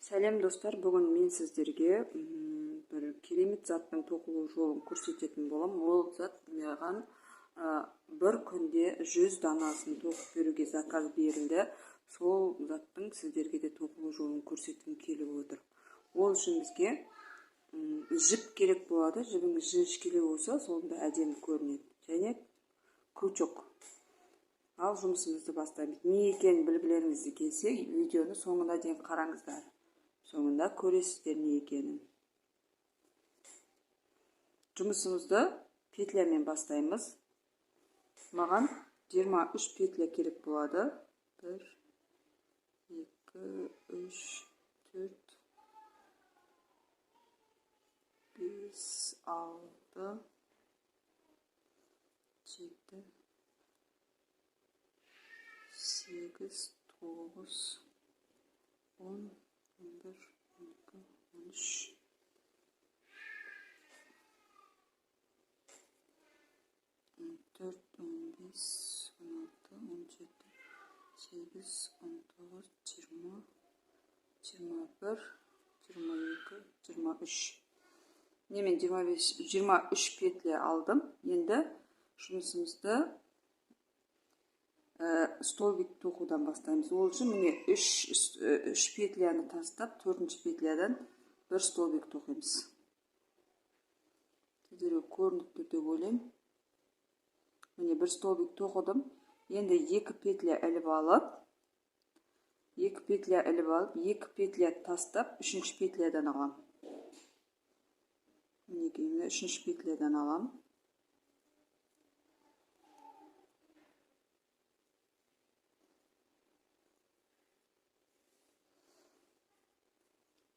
Сәлем достар, бүгін мен сіздерге бір керемет заттың тоқылу жолын көрсететін болам. Ол зат маған бір күнде 100 данасын тоқып беруге заказ берілді. Сол заттың сіздерге де тоқылу жолын көрсеткім келіп отыр. Ол үшін бізге жіп керек болады. Жібіңіз жіңішкелеу болса, сонда әдемі көрінеді. Және крючок. Ал жұмысымызды бастаймыз. Не екенін білгілеріңіз келсе, видеоны соңына дейін қараңыздар. Соңында көресіздер не екенін. Жұмысымызды петлямен бастаймыз. Маған 23 петля керек болады. 1, 2, 3, 4, 5, 6, 7, 8, 9, 10, 11, 12, 13, 14, 15, 16, 17, 18, 19, 20, 21, 22, 23. Немен 23 петля алдым. Енді жұмысымызды столбик тоқудан бастаймыз. Ол үшін міне 3 петляны тастап, 4-ші петлядан бір столбик тоқимыз. Сіздерге көрініп тұр деп ойлаймын. Міне бір столбик тоқыдым. Енді 2 петля іліп алып, 2 петля тастап, 3-ші петлядан алам. Мінекей, 3-ші петлядан алам.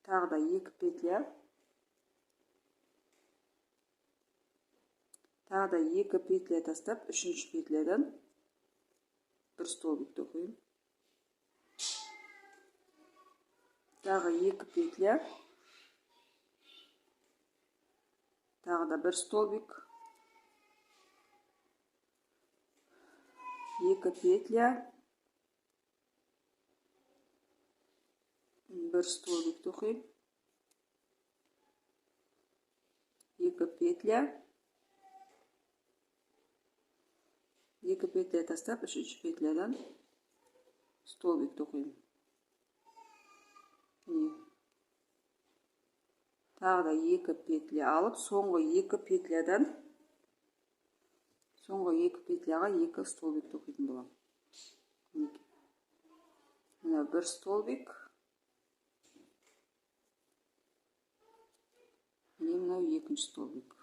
Тағы да 2 петля. Тағы да 2 петля тастап, 3-ші петлядан бір столбик тоқимын. Тағы 2 петля. Тағы да бір столбик. 2 петля. Бір столбик тоқимын. 2 петля. 2 петля тастап, 3-ші петлядан столбик тоқимын. Тағы да 2 петля алып, соңғы 2 петлядан соңғы 2 петляға 2 столбик тоқитын болам. Мына бір столбик. Міне мынау 2-ші столбик.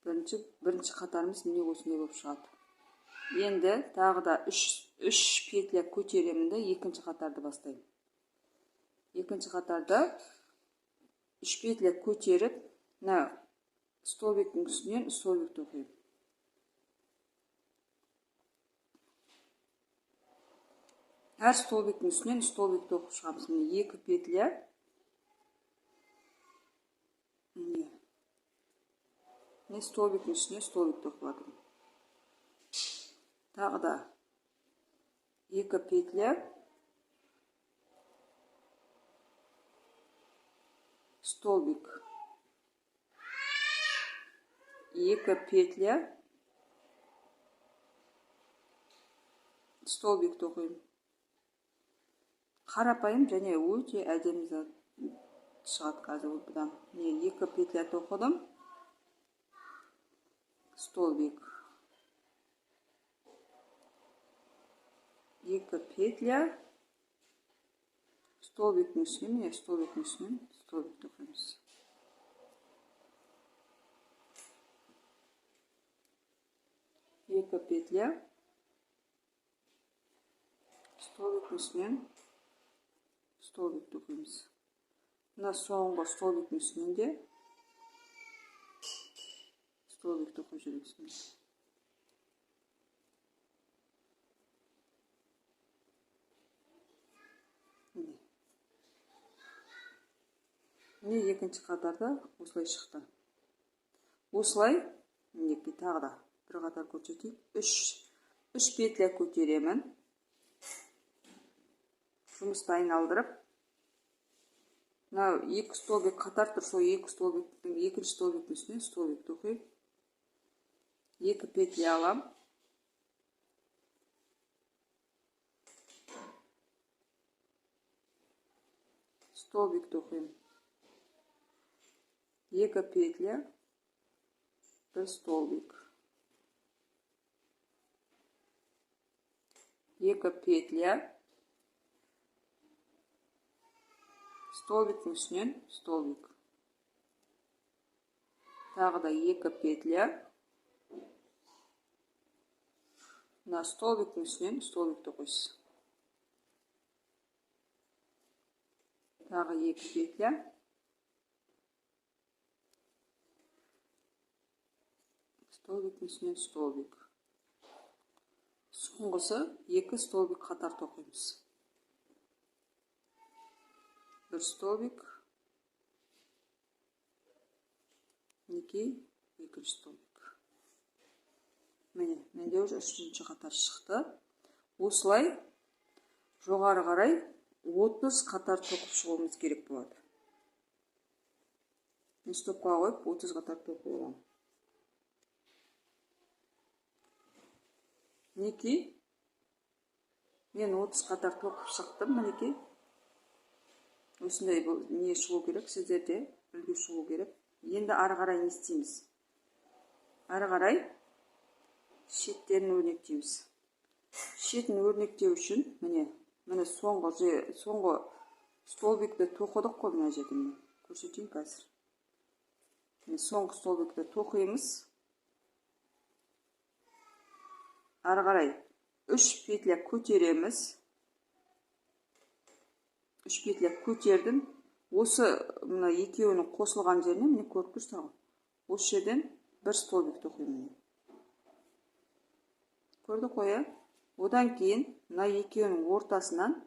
Бірінші қатарымыз міне осындай болып шығады. Енді тағы да 3 петля көтеремін де 2-ші қатарды бастаймын. 2-ші қатарда 3 петля көтеріп, столбиктің үстінен столбик тоқимын. Әр столбиктің үстінен столбик тоқып шығамыз. 2 петля. Мен столбиктің үстіне столбик тоқып жатырмын. Тағы да 2 петля. Столбик. 2 петля. Столбик тоқимын. Қарапайым және өте әдемі зат шығады қазір бұдан. 2 петля тоқыдым. Столбик. 2 петля. Столбиктің үстінен, столбик тоқимыз. Екі петля. Столбиктің үстінен столбик тоқимыз. Мына соңғы столбиктің үстінен де столбик тоқып жүресіз. Міне 2-ші қатарда осылай шықты. Осылай, мінекей тағы да bir қатар көрсетейік. 3 петля көтеремін. Жұмысты айналдырып, мынау 2 столбик қатар тұр, сол 2 столбиктің екінші столбиктің үстіне столбик тоқимын. 2 петля алам. Столбик тоқимын. 2 петля, 1 столбик. 2 петля, столбиктің үстінен столбик. Тағы да 2 петля. Мына столбиктің үстінен столбик тоқисыз. Тағы 2 петля. Столбиктің үстінен столбик. Соңғысы 2 столбик қатар тоқимыз. 1 столбик, 2 столбик. Міне, менде уже 3-ші қатар шықты. Осылай жоғары қарай 30 қатар тоқып шығуымыз керек болады. Мен стопқа қойып 30 қатар тоқып аламын. Мінекей, мен 30 қатар тоқып шықтым, мінекей. Осындай не шығу керек, сіздерде үлгі шығу керек. Енді ары қарай не істейміз? Ары қарай шеттерін өрнектейміз. Шетін өрнектеу үшін, міне соңғы столбикті тоқыдық қой мына жерден. Көрсетейін қазір. Соңғы столбикті тоқимыз. Ары қарай 3 петля көтереміз. 3 петля көтердім. Осы мына екеуінің қосылған жеріне, міне көріп тұрсыздар ғой. Осы жерден 1 столбик тоқимын. Көрді қоя. Одан кейін мына екеуінің ортасынан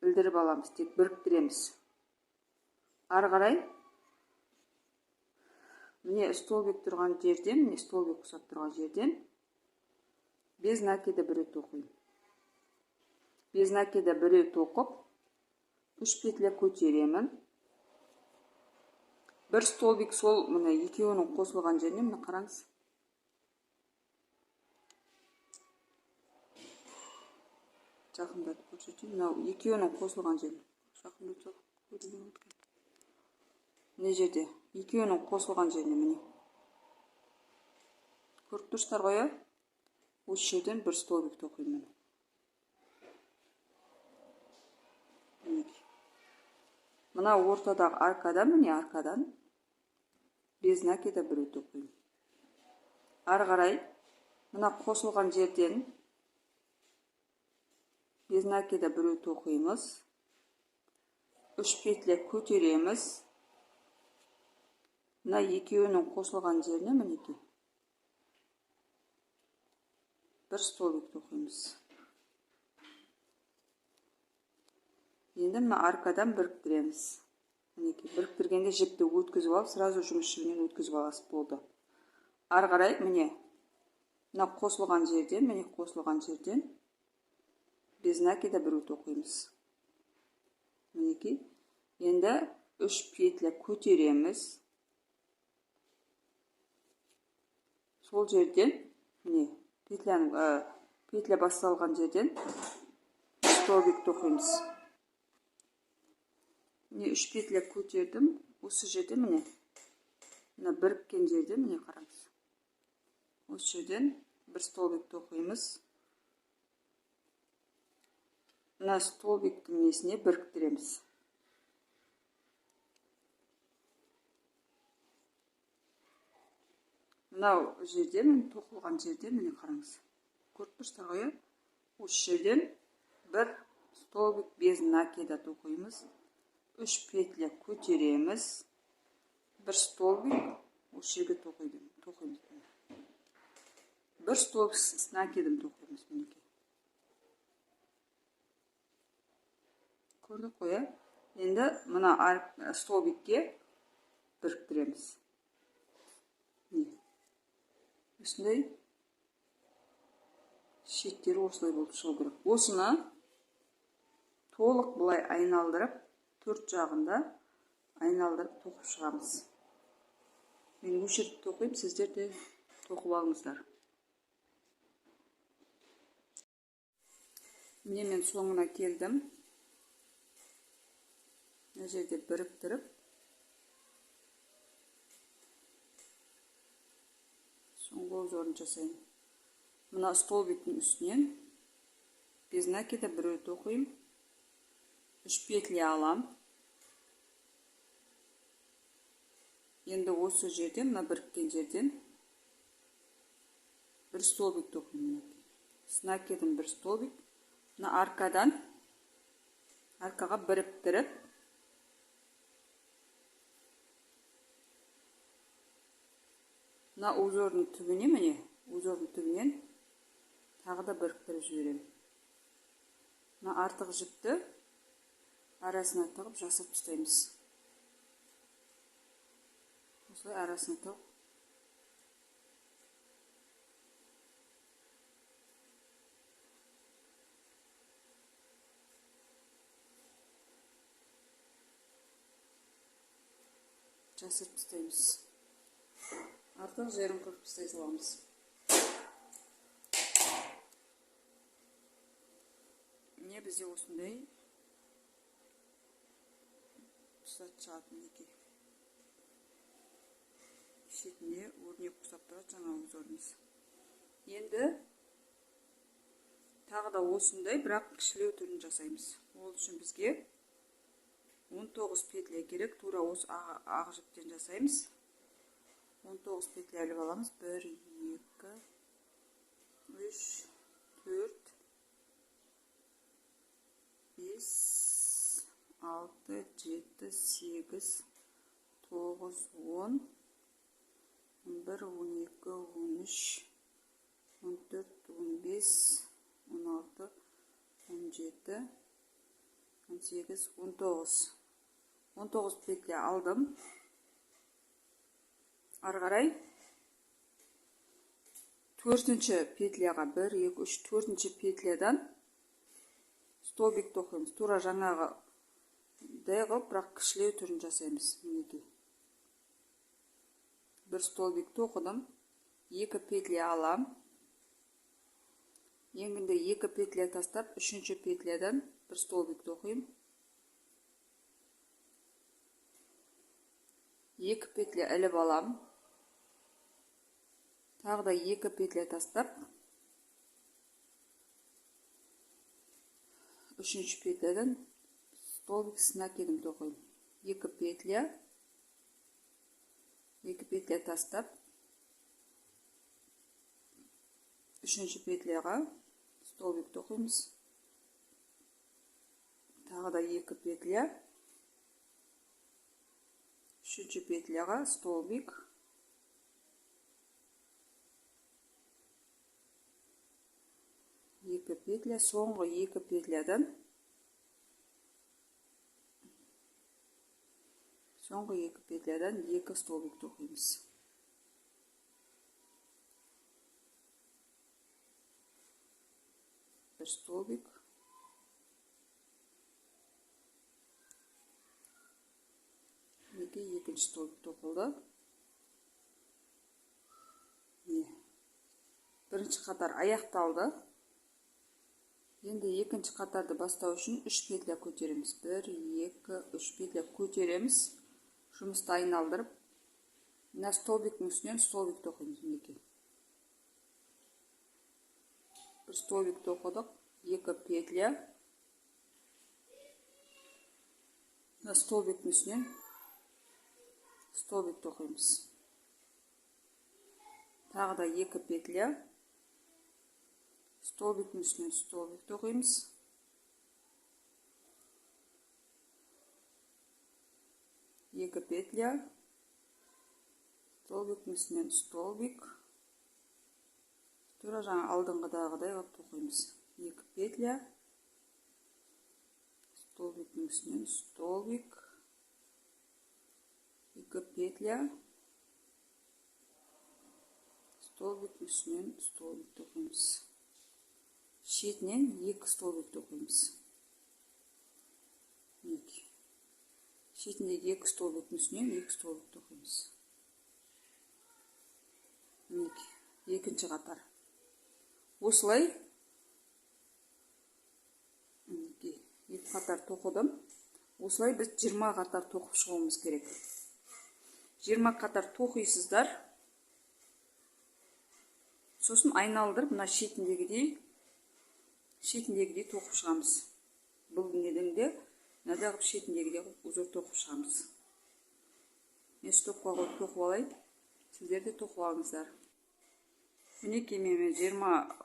білдіріп аламыз, тек біріктіреміз. Ары қарай міне столбик тұрған жерден, міне столбик ұқсап тұрған жерден без накида біреу тоқимын. Без накида біреу тоқып, 3 петля көтеремін. 1 столбик сол мына екеуінің қосылған жеріне, міне қараңыз. Жақындатып көрсетейін. Мынау екеуінің қосылған жеріне. Жақындатып көрсетейін. Мына жерде екеуінің қосылған жеріне, міне. Көріп тұрсыздар ғой, осы жерден 1 столбик тоқимын. Мына ортадағы аркадан, міне аркадан без накида біреу тоқимын. Ары қарай мына қосылған жерден без накида біреу тоқимыз. 3 петля көтереміз. Мына екеуінің қосылған жеріне, мінекей, 1 столбик тоқимыз. Енді мына аркадан біріктіреміз. Мінекей, біріктіргенде жіпті өткізіп алып, сразу жұмыс жібінен өткізіп аласыз, болды. Ары қарай, міне, мына қосылған жерден, міне қосылған жерден без накида біреу тоқимыз. Мінекей, енді 3 петля көтереміз. Сол жерден, міне, петля басталған жерден столбик тоқимыз. Міне 3 петля көтердім. Осы жерде, міне біріккен жерде, міне қараңыз. Осы жерден 1 столбик тоқимыз. Мына столбиктің несіне біріктіреміз. Мынау жерде, тоқылған жерде, міне қараңыз. Көріп тұрсыздар ғой, осы жерден 1 столбик без накида тоқимыз. 3 петля көтереміз. 1 столбик осы жерге тоқимыз. 1 столбик с накидом тоқимыз. Көрдік қой. Енді мына столбикке біріктіреміз. осындай шеттері осылай болып шығу керек. Осыны толық бұлай айналдырып, төрт жағында айналдырып тоқып шығамыз. Мен өшіріп тоқимын, сіздер де тоқып алыңыздар. Міне мен соңына келдім. Мына жерде біріктіріп, соңғы узорын жасаймын. Мына столбиктің үстінен без накида бір өт оқимын. 3 петля алам. Енді осы жерден, мына біріккен жерден бір столбик тоқимын. С накидым бір столбик. Мына арқаға біріктіріп, мына узордың түбіне, міне, узордың түбінен тағы да біріктіріп жіберемін. Мына артық жіпті арасына тығып жасап тастаймыз. Осылай арасына тығып. Жасап тастаймыз. Артық жерін қырып тастай саламыз. Міне бізде осындай ұсат шығатын екен. Шетіне өрнек ұқсап тұрады жаңа узорымыз. Енді тағы да осындай, бірақ кішілеу түрін жасаймыз. Ол үшін бізге 19 петля керек. Тура осы ақ жіптен жасаймыз. 19 петля іліп аламыз. 1, 2, 3, 4, 5, 6, 7, 8, 9, 10, 11, 12, 13, 14, 15, 16, 17, 18, 19. 19 петля алдым. Арғарай 4-ші петляға 1, 2, 3, 4-ші петлядан столбик тоқимыз. Тура жаңағы дайғы, бірақ кішілеу түрін жасаймыз. Мінекей. Бір столбик тоқыдым. 2 петля алам. Еңгінде 2 петля тастап, 3-ші петлядан бір столбик тоқимын. 2 петля іліп алам. Тағы да 2 петля тастап, 3-ші петлядан столбик с накидом тоқимын. 2 петля тастап, 3-ші петляға столбик тоқимыз. Тағы да 2 петля, 3-ші петляға столбик, 2 петля, соңғы 2 петлядан соңғы 2 петлядан 2 столбик тоқимыз. Бір столбик, екінші столбик тоқылды. Бірінші қатар аяқталды. Енді екінші қатарды бастау үшін 3 петля көтереміз. 1, 2, 3 петля көтереміз. Жұмысты айналдырып, мына столбиктің үстінен столбик тоқимыз. Мінекей. Бір столбик тоқыдық, 2 петля. Мына столбиктің үстінен столбик тоқимыз. Тағы да 2 петля. Столбиктің үстінен столбик тоқимыз. Екі петля. Столбиктің үстінен столбик. Тура жаңа алдыңғыдағыдай ғып тоқимыз. 2 петля. Столбиктің үстінен столбик. 2 петля. столбиктің үстінен столбикті оқимыз. Шетінен 2 столбикті оқимыз. Шетіндегі 2 столбиктің үстінен 2 столбикті оқимыз. Екінші қатар. Осылай 2 қатар тоқыдым. Осылай біз 20 қатар тоқып шығуымыз керек. 20 қатар тоқисыздар. Сосын айналдырып, мына шетіндегідей тоқып шығамыз. Бұл неден де, мынадағы шетіндегідей узор тоқып шығамыз. Мен стопқа қойып тоқып алайын. Сіздер де тоқып алыңыздар. Мінекей мен 20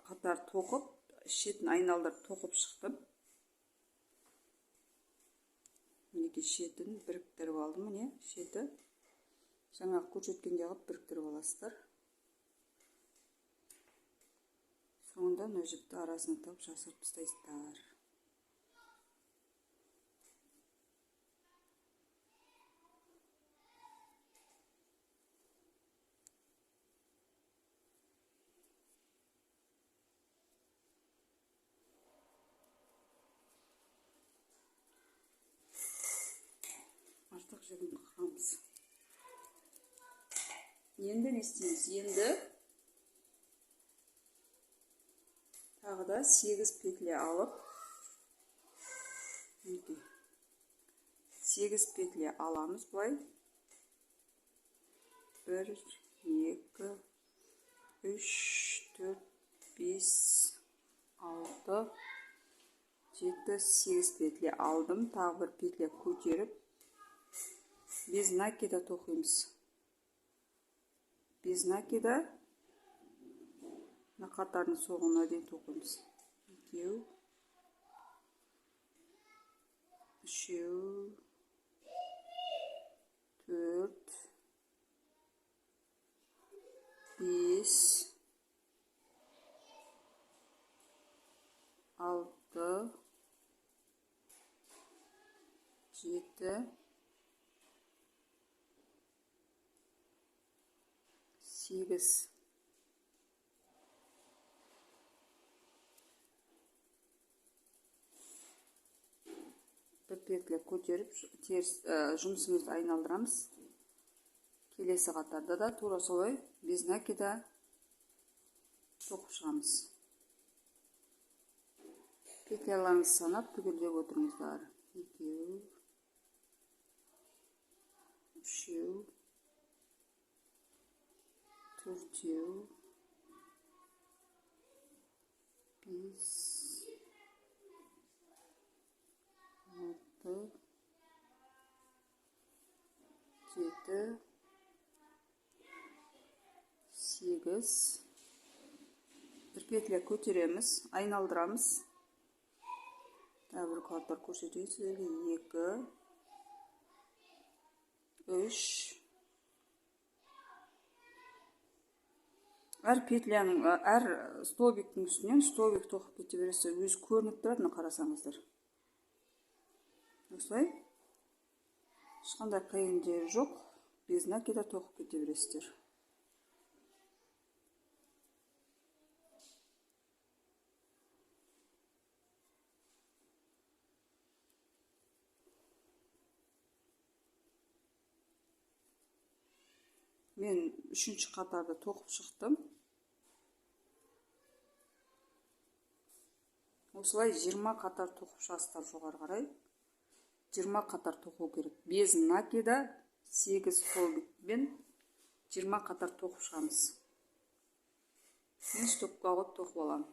қатар тоқып, шетін айналдырып тоқып шықтым. Мінекей шетін біріктіріп алдым. Міне шеті. Жаңағы көрсеткенде қылып біріктіріп аласыздар. Соңында мына жіпті арасына тығып жасырып тастайсыздар. Артық жігін қырамыз. Енді не істейміз? Енді тағы да 8 петля алып, 8 петля аламыз бұлай. 1, 2, 3, 4, 5, 6, 7, 8 петля алдым. Тағы бір петля көтеріп, без накида тоқимыз. Без накида на қатардың соғына дейін тоқимыз. 2, 3, 4, 5, 6, 7, 8. Bir petля көтеріп, жұмысымызды айналдырамыз. Келесі қатарда да тура солай без накида тоқып шығамыз. Петляларыңызды санап түгелдеп отырыңыздар. 2, 3, 4, 5, 6, 7, 8. Bir петля көтереміз, айналдырамыз. Тағы бір қатар көрсетейін сіздерге. 2, 3. Әр петляның, әр столбиктің үстінен столбик тоқып кете бересіздер. Өзі көрініп тұрады, қарасаңыздар. Осылай. Ешқандай қиын жері жоқ. Без накида тоқып кете бересіздер. Мен 3-ші қатарды тоқып шықтым. Осылай 20 қатар тоқып шығасыздар жоғары қарай. 20 қатар тоқу керек. Без накида 8 столбикпен 20 қатар тоқып шығамыз. Мен стопқа қойып тоқып аламын.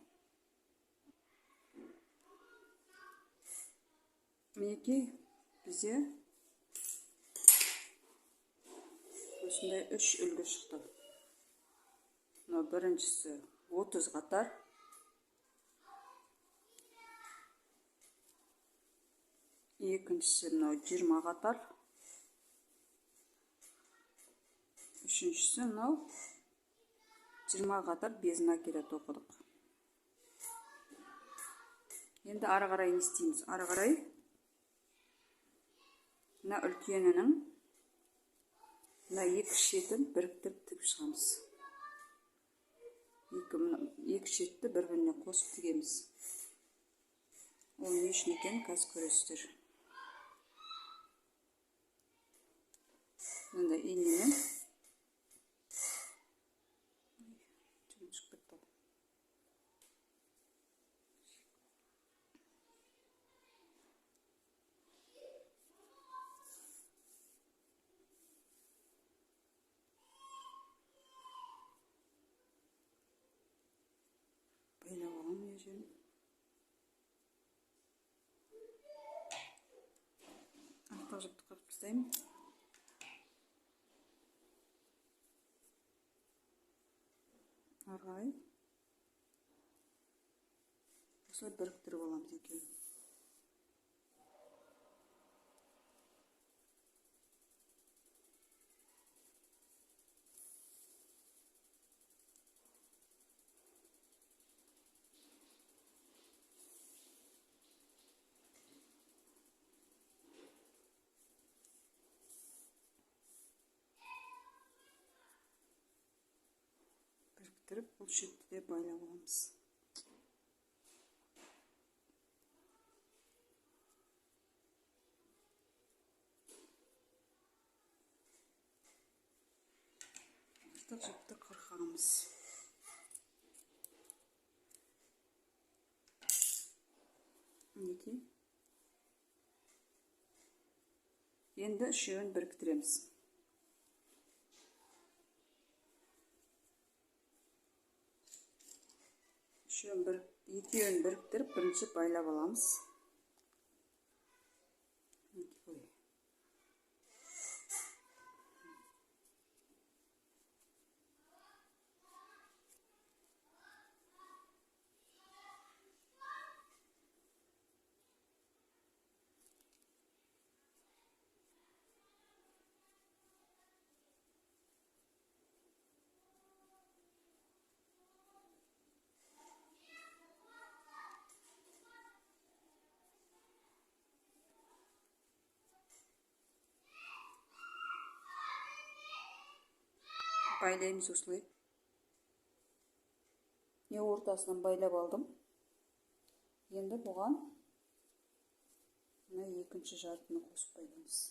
Мінекей бізде осындай 3 үлгі шықты. Мына біріншісі 30 қатар. Екіншісі мынау 20 қатар. Үшіншісі мынау 20 қатар без накида тоқыдық. Енді ары қарай не істейміз? Ары қарай мына үлкенінің мына екі шетін біріктіріп тігіп шығамыз. екі шетті бір-біріне қосып тігеміз. Ол не үшін екенін қазір көресіздер. Мында инемен байлап аламын мына жерін. Артық жіпті қырып тастаймын. Арғай осылай біріктіріп аламыз екеуін. Біріктіріп бұл шетті де байлап аламыз. Артық жіпті қырқамыз. Мінекей. Енді үшеуін біріктіреміз. Екеуін біріктіріп, бірінші байлап аламыз. Байлаймыз осылай. Ортасынан байлап алдым. Енді бұған мына екінші жартыны қосып байлаймыз.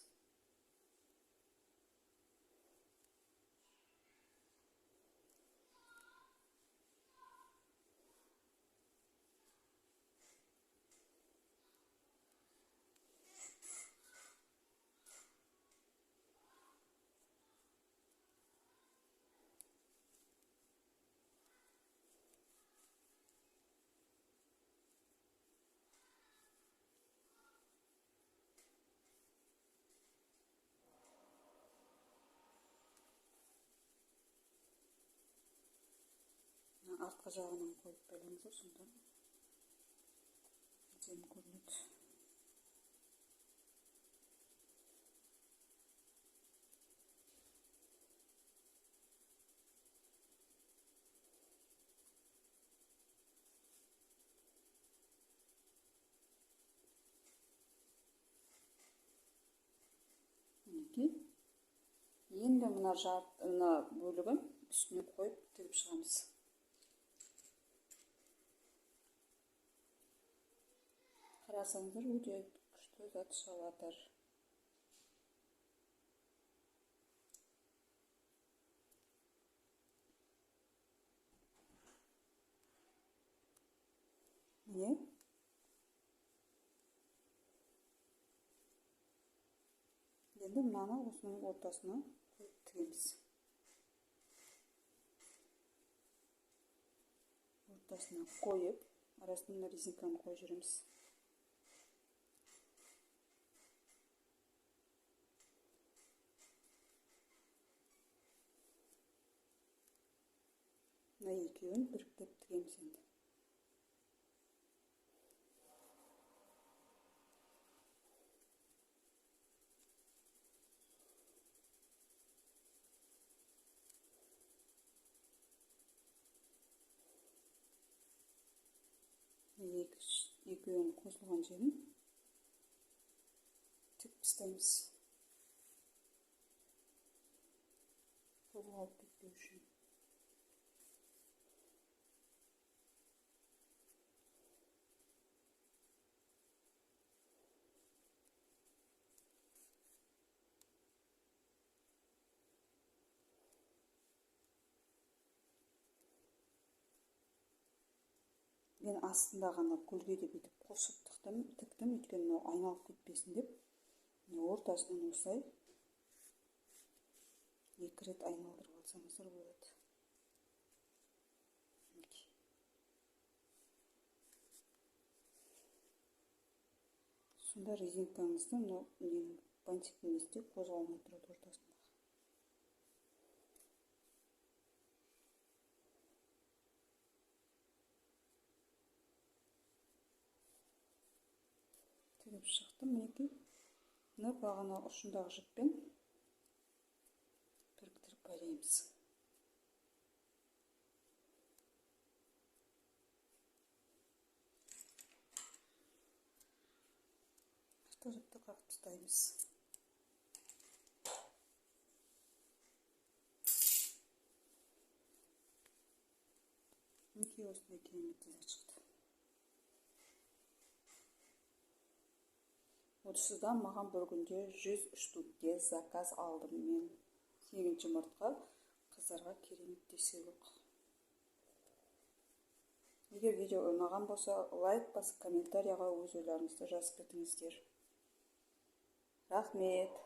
Артқы жағынан қойып байлаймыз осында. Әдемі көрінеді. Мінекей. Енді мына бөлігін үстіне қойып тігіп шығамыз. Қарасаңыздар, өте күшті зат шығып жатыр. Міне. Енді мынаны осының ортасына қойып тігеміз. Ортасына қойып, арасына резинканы қойып жүреміз. Мына екеуін біріктіріп тігеміз енді. Екеуінің қосылған жерін тік тастаймыз. Қозғалып кетпеу үшін. мен астында ғана гүлге де бүйтіп қосып тіктім, өйткені мынау айналып кетпесін деп. Ортасынан осылай 2 рет айналдырып алсаңыздар болады. Сонда резинкаңызды бантиктің есте қозғалмай тұрады ортасында. Тігіп шықтым, мінекей. Мына бағана ұшындағы жіппен біріктіріп байлаймыз. Жіпті қағып тастаймыз. Мінекей осындай керемет зат шықты. Осыдан маған бір күнде 103 штукке заказ алдым мен. 8 мартқа қыздарға керемет сыйлық. Егер видео ұнаған болса, лайк басып комментарияға өз ойларыңызды жазып кетіңіздер. Рахмет.